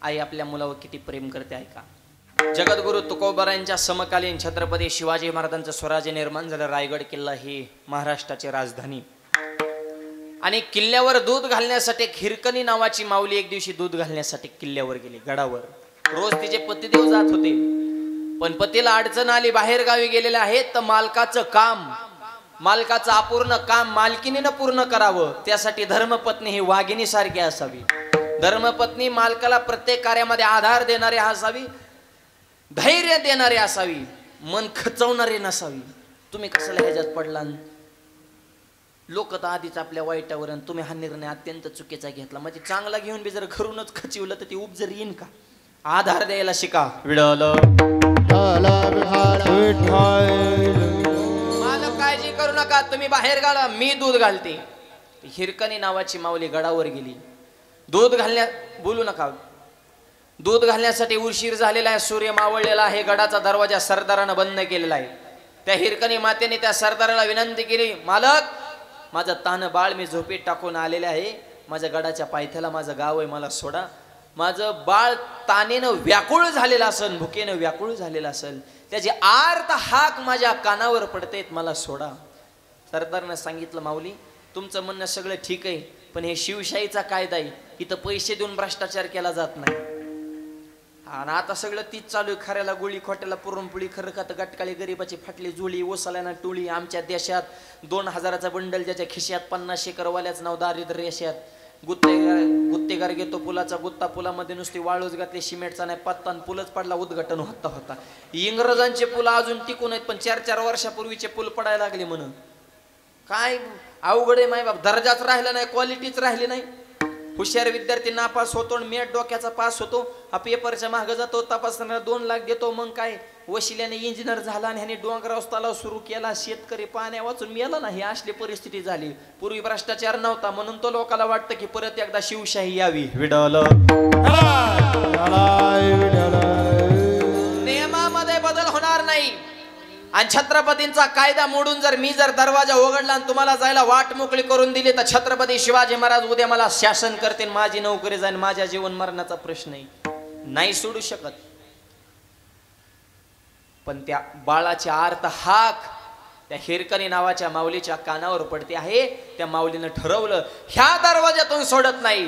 आई आपल्या मुलावर किती प्रेम करते ऐका। जगद्गुरु तुकोबारायांच्या समकालीन छत्रपती शिवाजी महाराजांचं स्वराज्य निर्माण झालं। रायगड किल्ला ही महाराष्ट्राची राजधानी आणि किल्ल्यावर दूध घालण्यासाठी हिरकणी नावाची माऊली एक दिवशी दूध घालण्यासाठी किल्ल्यावर गेली गडावर। रोज तिचे पतिदेव जात होते, पण पतीला अडचण आली, बाहेर गावी गेलेले आहेत, तर मालकाचं अपूर्ण काम मालकीनीनं पूर्ण करावं, त्यासाठी धर्मपत्नी ही वाघिणी सारखी असावी। धर्मपत्नी मालकाला प्रत्येक कार्यामध्ये आधार देणारी असावी, धैर्य देणारी असावी, मन खचवणारी नसावी। तुम्ही कशाला ह्याच्यात पडला? लोक तर आधीच आपल्या वाईटावर, तुम्ही हा निर्णय अत्यंत चुकीचा घेतला। म्हणजे चांगला घेऊन बी जर घरूनच खचिवलं तर ती उपजर येईन का? आधार द्यायला शिका। मला काळजी करू नका, तुम्ही बाहेर घाला, मी दूध घालते। हिरकणी नावाची माऊली गडावर गेली दूध बोलू नका, दूध घालण्यासाठी उशीर झालेला आहे, सूर्य मावळलेला आहे, गडाचा दरवाजा सरदारानं बंद केलेला आहे। त्या हिरकणी मातेने त्या सरदाराला विनंती केली, मालक माझं तान बाळ मी झोपेत टाकून आलेले आहे, माझ्या गडाच्या पायथ्याला माझं गाव आहे, मला सोडा। माझं बाळ तानेनं व्याकुळ झालेलं असेल, भुकेनं व्याकुळ झालेलं असेल, त्याची आर्त हाक माझ्या कानावर पडतेत, मला सोडा। सरदारनं सांगितलं, माऊली तुमचं म्हणणं सगळं ठीक आहे, पण हे शिवशाहीचा कायदा आहे, इथं पैसे देऊन भ्रष्टाचार केला जात नाही। आणि आता सगळं तीच चालू आहे, खऱ्याला गोळी, खोट्याला पुरणपोळी, खरखात गटकाळी, गरीबाची फाटली जुळी, ओसाल्याना टोळी। आमच्या देशात 2000चा बंडल, ज्याच्या खिशात 50 एकरवाल्याच नाव दारिद्र्य रेषात। गुत्तेगार घेतो पुलाचा गुत्ता, पुलामध्ये नुसती वाळूच घातली, सिमेंटचा नाही पत्ता, पुलच पडला, उद्घाटन होता। इंग्रजांचे पुल अजून टिकून आहेत, पण 4-4 वर्षापूर्वीचे पुल पडायला लागले म्हणून। काय अवघड आहे माय बाप, दर्जाच राहिला नाही, क्वालिटीच राहिली नाही। हुशार विद्यार्थी नापास होतो आणि मेट डोक्याचा पास होतो, हा पेपरच्या मागे जातो, तपासणारा 2 लाख देतो, मग काय वशिल्याने इंजिनियर झाला आणि ह्याने डोंगराव तलाव सुरू केला, शेतकरी पाण्या वाचून मेला ना। ही असली परिस्थिती झाली। पूर्वी भ्रष्टाचार नव्हता, म्हणून तो लोकांना वाटतं की परत एकदा शिवशाही यावी। नियमामध्ये बदल होणार नाही आणि छत्रपतींचा कायदा मोडून जर दरवाजा उघडला आणि तुम्हाला जायला वाट मोकळी करून दिली, तर छत्रपती शिवाजी महाराज उद्या मला शासन करतील, माझी नोकरी जाईल, माझ्या जीवन मरणाचा प्रश्न नाही सोडू शकत। पण त्या बाळाची आर्त हाक त्या हिरकणी नावाच्या माऊलीच्या कानावर पडते आहे। त्या माऊलीनं ठरवलं, ह्या दरवाजातून सोडत नाही।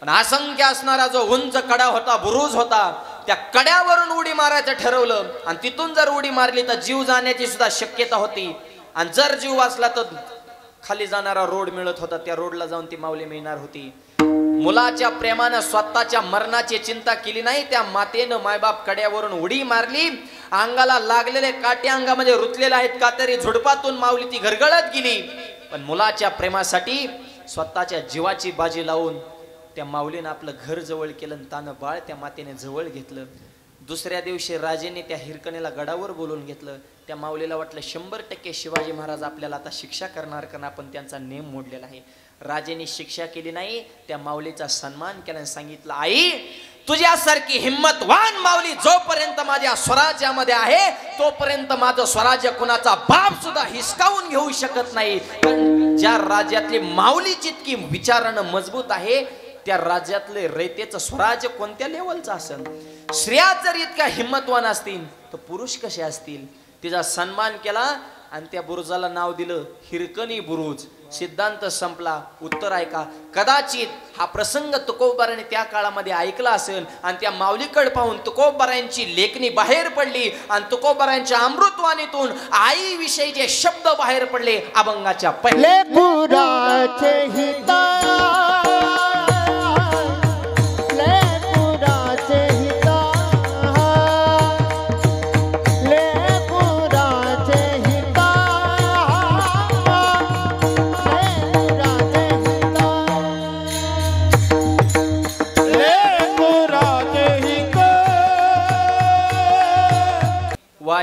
पण असंख्य असणारा जो उंच कडा होता, बुरुज होता, त्या कड्यावरून उडी मारायचं ठरवलं आणि तिथून जर उडी मारली तर जीव जाण्याची सुद्धा शक्यता होती। आणि जर जीव वाचला तर खाली जाणारा रोड मिळत होता, त्या रोडला जाऊन ती माऊली मिळणार होती। मुलाच्या प्रेमानं स्वतःच्या मरणाची चिंता केली नाही, त्या मातेनं मायबाप कड्यावरून उडी मारली। अंगाला लागलेले काटे अंगामध्ये रुतलेले आहेत, कातरी झुडपातून माऊली ती घरगळत गेली, पण मुलाच्या प्रेमासाठी स्वतःच्या जीवाची बाजी लावून त्या माऊलीनं आपलं घर जवळ केलं, तानं बाळ त्या मातेने जवळ घेतलं। दुसऱ्या दिवशी राजेने त्या हिरकणीला गडावर बोलून घेतलं। त्या माऊलीला वाटलं 100% शिवाजी महाराज आपल्याला आता शिक्षा करणार, कारण आपण त्यांचा नेम मोडलेला आहे। राजेने शिक्षा केली नाही, त्या माऊलीचा सन्मान केला आणि सांगितलं, आई तुझ्यासारखी हिम्मतवान माऊली जोपर्यंत माझ्या स्वराज्यामध्ये आहे, तोपर्यंत माझं स्वराज्य कुणाचा बाप सुद्धा हिसकावून घेऊ शकत नाही। पण ज्या राज्यातली माऊली जितकी विचारानं मजबूत आहे, त्या राज्यातले रयतेचं स्वराज्य कोणत्या लेवलचं असेल? स्त्रिया जर इतक्या हिम्मतवान असतील तर पुरुष कसे असतील? तिचा सन्मान केला आणि त्या बुरुजाला नाव दिलं हिरकणी बुरुज। सिद्धांत संपला। उत्तर ऐका, कदाचित हा प्रसंग तुकोबाराने त्या काळामध्ये ऐकला असेल आणि त्या माऊलीकडे पाहून तुकोबारायांची लेखणी बाहेर पडली आणि तुकोबारायांच्या अमृतवाणीतून आई विषयीचे शब्द बाहेर पडले। अभंगाच्या पहिले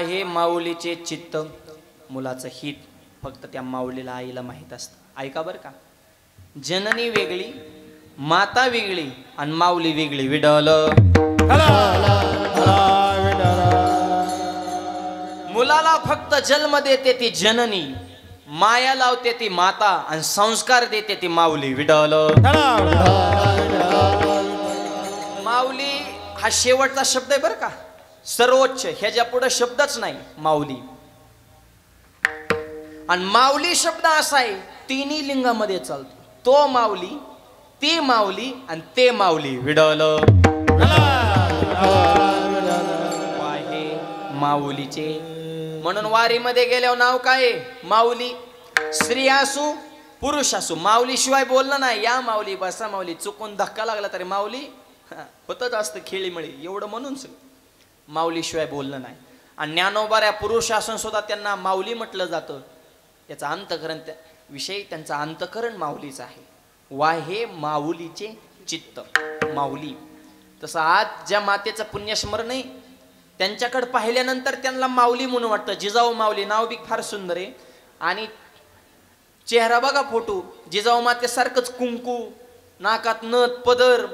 हे माऊलीचे चित्त, मुलाचं हित फक्त त्या माऊलीला आईला माहित असतं। ऐका बरं का, जननी वेगळी, माता वेगळी आणि माऊली वेगळी। विडल मुलाला फक्त जन्म देते ती जननी, माया लावते ती माता आणि संस्कार देते ती माऊली। विडल माऊली हा शेवटचा शब्द आहे बरं का, सर्वोच्च, ह्याच्या पुढे शब्दच नाही माऊली. आणि माऊली शब्द असा आहे तिन्ही लिंगामध्ये चालतो. तो माऊली, ती माऊली आणि ते माऊली. विडल माऊलीचे म्हणून वारीमध्ये गेल्यावर नाव काय? माऊली. स्त्री असू पुरुष असू, माऊली शिवाय बोलणं नाही. या माऊली, बसा माऊली, चुकून धक्का लागला तरी माऊली होतच असतं खेळीमळी, एवढं म्हणून माऊली शिवाय बोलणं नाही. आणि ज्ञानोबाऱ्या पुरुष असून सुद्धा त्यांना माऊली म्हटलं जातं. याचा अंतकरण विषयी त्यांचं अंतकरण माऊलीच आहे. वा हे माऊलीचे चित्त माऊली. तसं आज ज्या मातेचं पुण्यस्मरण आहे त्यांच्याकडे पाहिल्यानंतर त्यांना माऊली म्हणून वाटतं. जिजाऊ माऊली नाव बी फार सुंदर आहे. आणि चेहरा बघा फोटो, जिजाऊ मातेसारखंच कुंकू, नाकात नथ, पदर.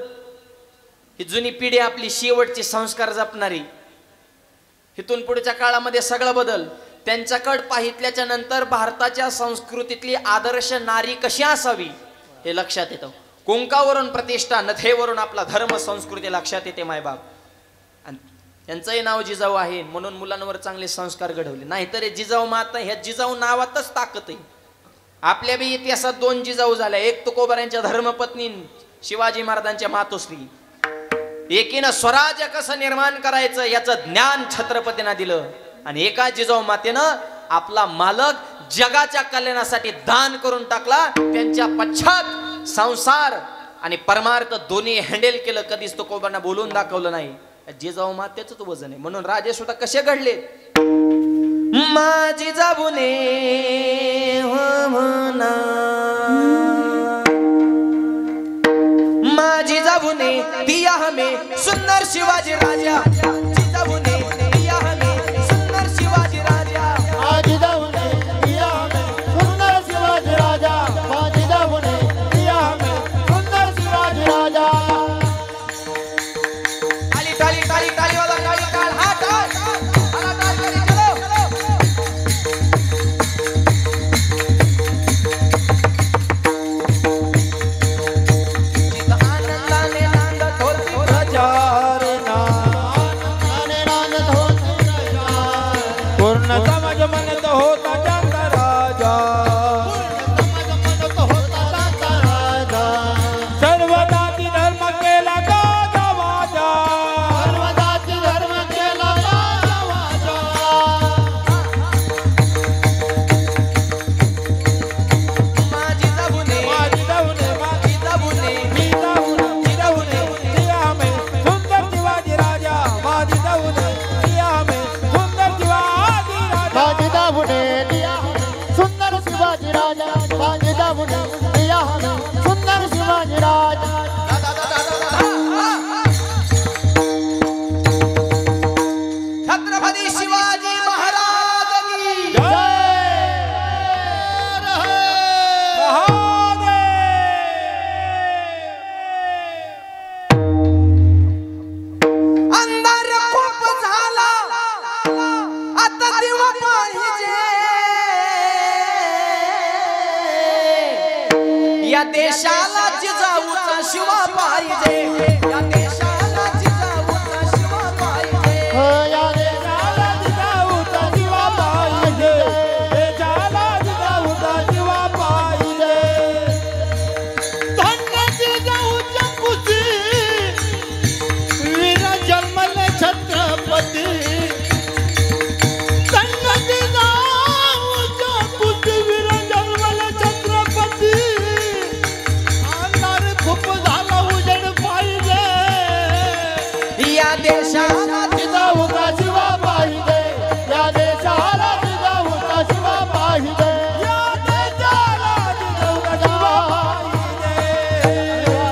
ही जुनी पिढी आपली शेवटचे संस्कार जपणारी. इथून पुढच्या काळामध्ये सगळं बदल. त्यांच्याकडे पाहितल्याच्या नंतर भारताच्या संस्कृतीतली आदर्श नारी कशी असावी हे लक्षात येतं. कुंकावरून प्रतिष्ठा, नथेवरून आपला धर्म संस्कृती लक्षात येते मायबाप. आणि त्यांचंही नाव जिजाऊ आहे म्हणून मुलांवर चांगले संस्कार घडवले. नाहीतर जिजाऊ माता, ह्या जिजाऊ नावातच ताकद आहे. आपल्या बी इतिहासात दोन जिजाऊ झाल्या. एक तुकोबाऱ्यांच्या धर्मपत्नी, शिवाजी महाराजांच्या मातोश्री. एकीनं स्वराज्य कसं निर्माण करायचं याचं ज्ञान छत्रपतींना दिलं. आणि एका जिजाऊ मातेनं आपला मालक जगाच्या कल्याणासाठी दान करून टाकला. त्यांच्या पश्चात संसार आणि परमार्थ दोन्ही हँडल केलं. कधीच तुकोबांना बोलून दाखवलं नाही. जिजाऊ मातेच वजन आहे. म्हणून राजे सुद्धा कसे घडले. माझी जाबुने म्हणा, माझी जाबुने दिया हमें सुंदर शिवाजी राजा. जिजाऊने दिया हमें सुंदर शिवाजी राजा. माझी जाबुने दिया हमें सुंदर शिवाजी राजा. माझी जाबुने दिया हमें सुंदर शिवाजी राजा. ताली ताली ताली ताली वाला ताली ताल हा ताल आला ताल ताली चलो. जित आनंदाने नांदत होती प्रजा रे ना. आनंदाने नांदत होती प्रजा. पूर्ण समाज म्हणत होता त्यांचा राजा. म्हणत होता त्यांचा राजा. सर्व जाती धर्म केला गाजा वाजा. सर्व जाती धर्म केला राजा वाजा. माझी जाबुने माझी जाऊने माझी जाबुने मी जाऊने दिया हमें सुंदर शिवाजी राजा. माझी जाऊने दिया हमें सुंदर शिवाजी राजा. माझी जाबुने दिया हमें सुंदर शिवाजी राजा. माझी जाबुने दिया हमें सुंदर शिवाजी राजा. छत्रपती शिवाजी महाराज की अंधार खूप झाला आता दिवा पाहिजे. या देशाला जिजाऊचा शिवा पाहिजे. या देशाला जिजाऊचा शिवा पाहिजे. या देशाला जिजाऊचा शिवा पाहिजे. देशाला जिजाऊचा शिवा पाहिजे. धन्य जिजाऊच्या कुशी वीर जन्मले छत्रपती. धन्य जिजाऊच्या कुशी वीर जन्मले छत्रपती. अंधार खूप झाला उजेड पाहिजे. या देशाला जिजाऊचा शिवा पाहिजे. या देशाला जिजाऊचा शिवा पाहिजे. या देशाला जिजाऊचा शिवा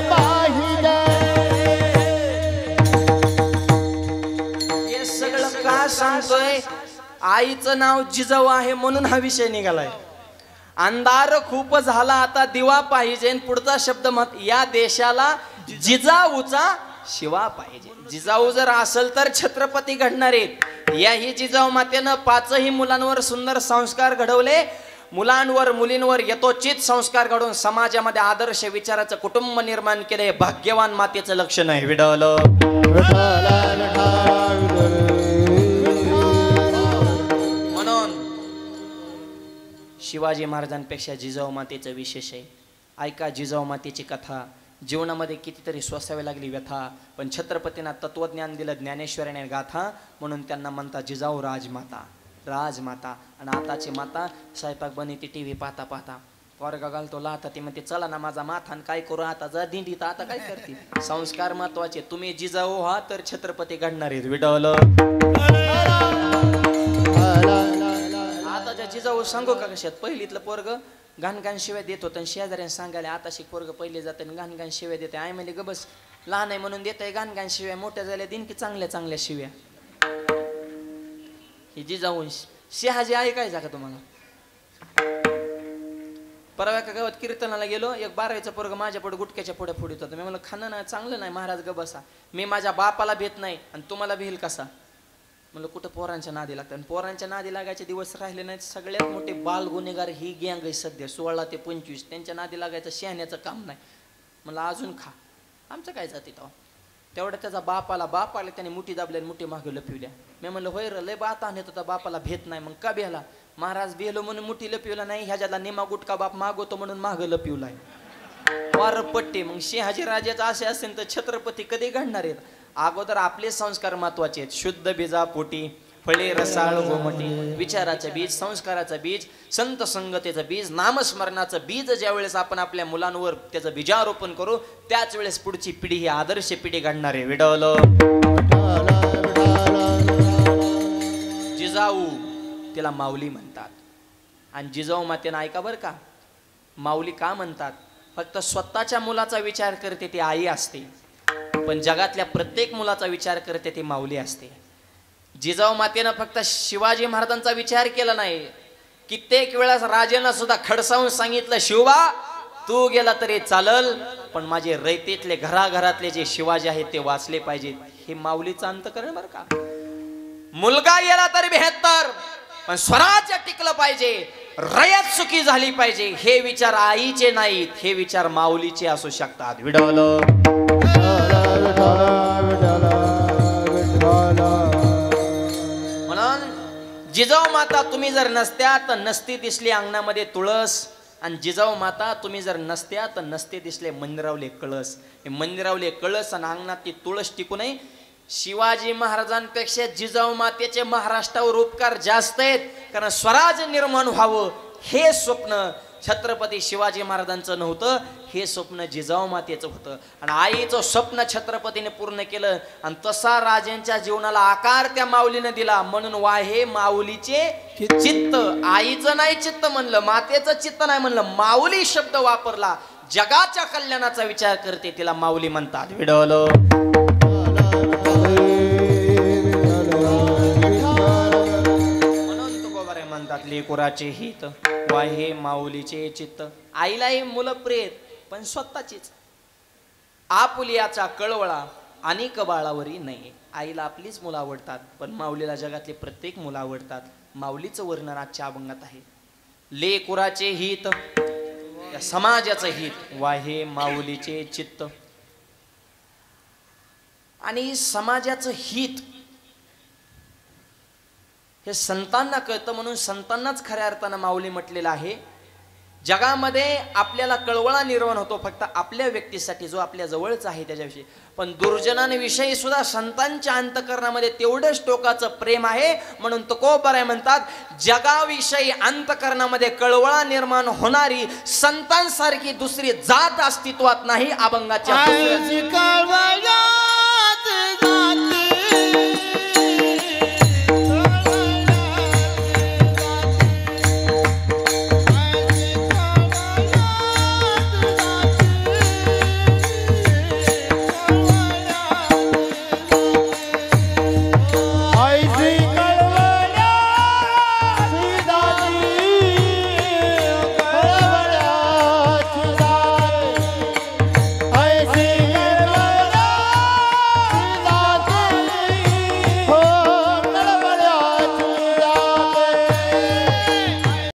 पाहिजे. हे सगळं का सांगतोय? आईचं नाव जिजाऊ आहे म्हणून हा विषय निघालाय. अंधार खूप झाला आता दिवा पाहिजे. पुढचा शब्द मत, या देशाला जिजाऊचा शिवा पाहिजे. जिजाऊ जर असेल तर छत्रपती घडणार आहेत. याही जिजाऊ मातेनं 5ही मुलांवर सुंदर संस्कार घडवले. मुलांवर मुलींवर यथोचित संस्कार घडून समाजामध्ये आदर्श विचाराचं कुटुंब निर्माण केले भाग्यवान मातेचं लक्षण आहे विठ्ठल. म्हणून शिवाजी महाराजांपेक्षा जिजाऊ मातेचं विशेष आहे. ऐका जिजाऊ मातेची कथा. जीवनामध्ये कितीतरी सोसावी लागली व्यथा, पण छत्रपतींना तत्वज्ञान दिलं ज्ञानेश्वराने गाथा, म्हणून त्यांना म्हणतात जिजाऊ राजमाता. राजमाता. आणि आताची माता स्वयंपाक बनवते टी व्ही पाहता पाहता, पोरगा घालतो लाथा, ती म्हणते चला ना माझा माथान काय करू आता, जा दिंडीत आता काय करते. संस्कार महत्वाचे. तुम्ही जिजाऊ हा तर छत्रपती घडणार आहेत विठ्ठल. आता जिजाऊ सांगू का कशात, पहिलीतलं पोरग घाणघाण शिव्या देत होतं, शेजाऱ्याने सांगायला आता शिक पोरग पहिले जाते घाणघाण शिव्या देते. आई म्हणजे ग बस, लहान आहे म्हणून देत आहे घाणघाण शिव्या, मोठ्या झाल्या दिन की चांगल्या चांगल्या शिव्या. ही जिजाऊ शहाजी ऐकायचा का तुम्हाला. परवा एका गावात कीर्तनाला गेलो, एक 12वीचा पोरग माझ्या पुढे गुटक्याच्या पुढे फोडीत होता. मी म्हणलं खाणं ना चांगलं नाही महाराज ग बसा, मी माझ्या बापाला भेट नाही आणि तुम्हाला भेल कसा. म्हणलं कुठं पोरांच्या नादी लागतात, आणि पोरांच्या नादी लागायचे दिवस राहिले नाहीत. सगळ्यात मोठे बाल गुन्हेगार ही गँग आहे सध्या 16 ते 25, त्यांच्या नादी लागायचं शहाण्याचं काम नाही. म्हणलं अजून खा, आमचं काय जाते तो. तेवढं त्याचा बापाला त्याने मुठी दाबल्या मुठी मागे लपविल्या. मी म्हणलं होय र, लय बात आणत होता बापाला भेट नाही, मग का बेला. महाराज बेलो म्हणून मुठी लपविला नाही, ह्याच्याला निमा गुटका बाप मागवतो म्हणून माग लपविलाय. वार पट्टे. मग शहाजी राजाचं असे असेल तर छत्रपती कधी घडणार आहेत. अगोदर आपले संस्कार महत्वाचे आहेत. शुद्ध बीजा पोटी फळे रसाळ गोमटी. विचाराचं बीज, संस्काराचं बीज, संत संगतीचं बीज, नामस्मरणाचं बीज ज्या वेळेस आपण आपल्या मुलांवर त्याचं बीजारोपण करू, त्याच वेळेस पुढची पिढी ही आदर्श पिढी घडणार आहे विठ्ठल. जिजाऊ तिला माऊली म्हणतात. आणि जिजाऊ मातेनं ऐका बरं का, माऊली का म्हणतात. फक्त स्वतःच्या मुलाचा विचार करते ती आई असते, पण जगातल्या प्रत्येक मुलाचा विचार करते ती माऊली असते. जिजाऊ मातेनं फक्त शिवाजी महाराजांचा विचार केला नाही, कित्येक वेळा राजेनं सुद्धा खडसावून सांगितलं शिवबा तू गेला तरी चालल, पण माझे रयतेतले घराघरातले जे शिवाजी आहेत ते वाचले पाहिजेत. हे माऊलीचं अंतकरण बरं का. मुलगा गेला तरी 72, पण स्वराज्य टिकलं पाहिजे, रयत सुखी झाली पाहिजे. हे विचार आईचे नाहीत, हे विचार माऊलीचे असू शकतात विठ्ठल. म्हणून जिजाऊ माता तुम्ही जर नसत्या तर नसती दिसली अंगणामध्ये तुळस, आणि जिजाऊ माता तुम्ही जर नसत्या तर नसते दिसले मंदिरावले कळस. हे मंदिरावले कळस आणि अंगणात ती तुळस टिकू नये. शिवाजी महाराजांपेक्षा जिजाऊ मातेचे महाराष्ट्रावर उपकार जास्त आहेत, कारण स्वराज्य निर्माण व्हावं हे स्वप्न छत्रपती शिवाजी महाराजांचं नव्हतं, हे स्वप्न जिजाऊ मातेचं होतं. आणि आईचं स्वप्न छत्रपतीने पूर्ण केलं, आणि तसा राजांच्या जीवनाला आकार त्या माऊलीने दिला. म्हणून वाहे माऊलीचे चित्त. आईचं नाही चित्त म्हणलं, मातेचं चित्त नाही म्हणलं, माऊली शब्द वापरला. जगाच्या कल्याणाचा विचार करते तिला माऊली म्हणतात विठ्ठल. म्हणून तुकोबारे म्हणतात लेकुराचे हित वाहे माऊलीचे चित्त. आईलाही मुलं प्रेत, पण स्वतःचीच. आपुलियाचा कळवळा अनेक बाळावरी नाही. आईला आपलीच मुलं आवडतात, पण माऊलीला जगातले प्रत्येक मुलं आवडतात. माऊलीचं वर्णन आजच्या अभंगात आहे. लेकुराचे हित, या समाजाचं हित, वाहे माऊलीचे चित्त. आणि समाजाचं हित हे संतांना कळतं, म्हणून संतांनाच खऱ्या अर्थानं माऊली म्हटलेलं आहे. जगामध्ये आपल्याला कळवळा निर्माण होतो फक्त आपल्या व्यक्तीसाठी, जो आपल्या जवळच आहे त्याच्याविषयी, पण दुर्जनांविषयी सुद्धा संतांच्या अंतकरणामध्ये तेवढंच टोकाचं प्रेम आहे. म्हणून तुकोबाराय म्हणतात जगाविषयी अंतकरणामध्ये कळवळा निर्माण होणारी संतांसारखी दुसरी जात अस्तित्वात नाही. अभंगाच्या